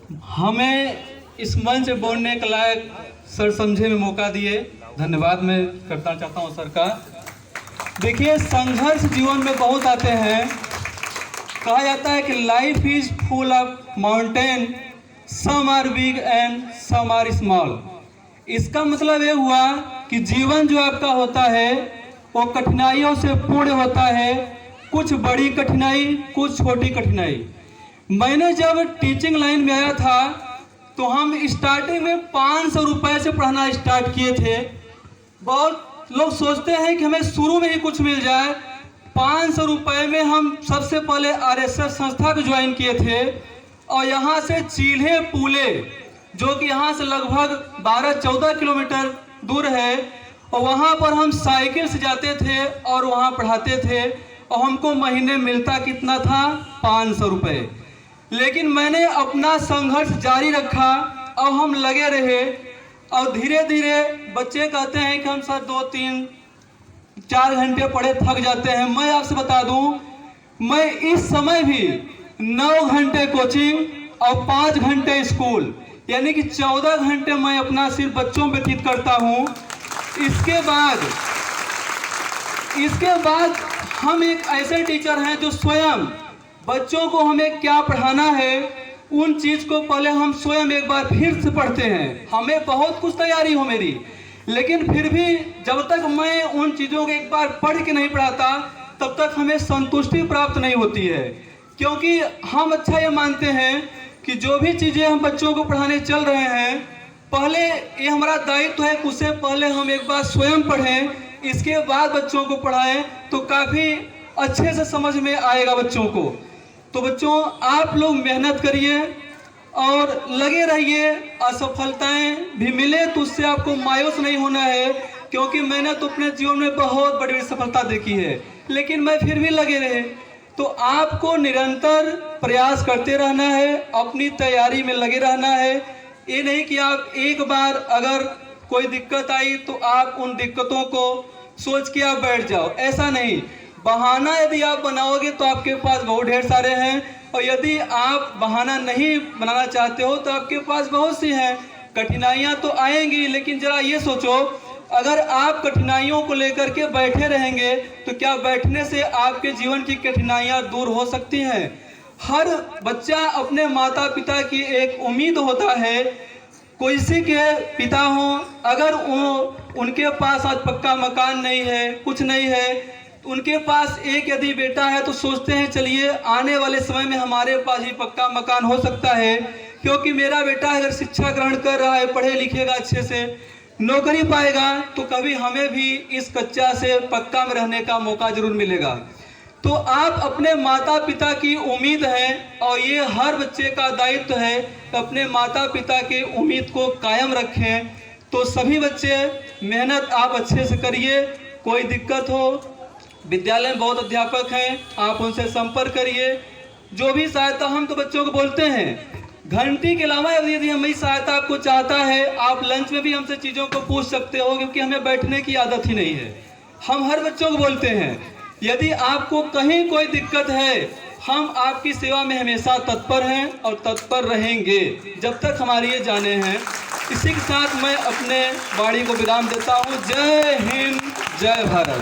हमें इस मंच पे बोलने के लायक सर समझे में मौका दिए, धन्यवाद मैं करना चाहता हूँ सर का। देखिए, संघर्ष जीवन में बहुत आते हैं। कहा जाता है कि life is full of mountain, some are big and some are small. इसका मतलब ये हुआ कि जीवन जो आपका होता है वो कठिनाइयों से पूर्ण होता है, कुछ बड़ी कठिनाई, कुछ छोटी कठिनाई। मैंने जब टीचिंग लाइन में आया था तो हम स्टार्टिंग में 500 रुपए से पढ़ाना स्टार्ट किए थे। बहुत लोग सोचते हैं कि हमें शुरू में ही कुछ मिल जाए। 500 रुपए में हम सबसे पहले आरएसएस संस्था को ज्वाइन किए थे और यहाँ से चील्हे पूले, जो कि यहाँ से लगभग 12-14 किलोमीटर दूर है, और वहाँ पर हम साइकिल से जाते थे और वहाँ पढ़ाते थे, और हमको महीने मिलता कितना था? 500 रुपये। लेकिन मैंने अपना संघर्ष जारी रखा और हम लगे रहे, और धीरे धीरे बच्चे कहते हैं कि हम सर 2-3-4 घंटे पढ़े थक जाते हैं। मैं आपसे बता दूं, मैं इस समय भी 9 घंटे कोचिंग और 5 घंटे स्कूल, यानी कि 14 घंटे मैं अपना सिर्फ बच्चों में व्यतीत करता हूं। इसके बाद हम एक ऐसे टीचर हैं जो स्वयं बच्चों को हमें क्या पढ़ाना है उन चीज को पहले हम स्वयं एक बार फिर से पढ़ते हैं। हमें बहुत कुछ तैयारी हो मेरी, लेकिन फिर भी जब तक मैं उन चीजों को एक बार पढ़ के नहीं पढ़ाता तब तक हमें संतुष्टि प्राप्त नहीं होती है। क्योंकि हम अच्छा ये मानते हैं कि जो भी चीजें हम बच्चों को पढ़ाने चल रहे हैं, पहले ये हमारा दायित्व है कि उससे पहले हम एक बार स्वयं पढ़ें, इसके बाद बच्चों को पढ़ाएं तो काफी अच्छे से समझ में आएगा बच्चों को। तो बच्चों, आप लोग मेहनत करिए और लगे रहिए। असफलताएं भी मिले तो उससे आपको मायूस नहीं होना है, क्योंकि मैंने तो अपने जीवन में बहुत बड़ी सफलता देखी है, लेकिन मैं फिर भी लगे रहे। तो आपको निरंतर प्रयास करते रहना है, अपनी तैयारी में लगे रहना है। ये नहीं कि आप एक बार अगर कोई दिक्कत आई तो आप उन दिक्कतों को सोच के आप बैठ जाओ, ऐसा नहीं। बहाना यदि आप बनाओगे तो आपके पास बहुत ढेर सारे हैं, और यदि आप बहाना नहीं बनाना चाहते हो तो आपके पास बहुत सी हैं। कठिनाइयां तो आएंगी, लेकिन जरा ये सोचो, अगर आप कठिनाइयों को लेकर के बैठे रहेंगे तो क्या बैठने से आपके जीवन की कठिनाइयां दूर हो सकती हैं? हर बच्चा अपने माता पिता की एक उम्मीद होता है। कोई किसी के पिता हो, अगर उनके पास आज पक्का मकान नहीं है, कुछ नहीं है, उनके पास एक यदि बेटा है तो सोचते हैं चलिए आने वाले समय में हमारे पास ही पक्का मकान हो सकता है, क्योंकि मेरा बेटा अगर शिक्षा ग्रहण कर रहा है, पढ़े लिखेगा, अच्छे से नौकरी पाएगा, तो कभी हमें भी इस कच्चा से पक्का में रहने का मौका जरूर मिलेगा। तो आप अपने माता पिता की उम्मीद है, और ये हर बच्चे का दायित्व है कि अपने माता पिता की उम्मीद को कायम रखें। तो सभी बच्चे मेहनत आप अच्छे से करिए। कोई दिक्कत हो, विद्यालय में बहुत अध्यापक हैं, आप उनसे संपर्क करिए। जो भी सहायता, हम तो बच्चों को बोलते हैं घंटी के अलावा यदि हमें सहायता आपको चाहता है, आप लंच में भी हमसे चीज़ों को पूछ सकते हो, क्योंकि हमें बैठने की आदत ही नहीं है। हम हर बच्चों को बोलते हैं यदि आपको कहीं कोई दिक्कत है, हम आपकी सेवा में हमेशा तत्पर हैं और तत्पर रहेंगे जब तक हमारी ये जाने हैं। इसी के साथ मैं अपने वाणी को विराम देता हूँ। जय हिंद, जय भारत।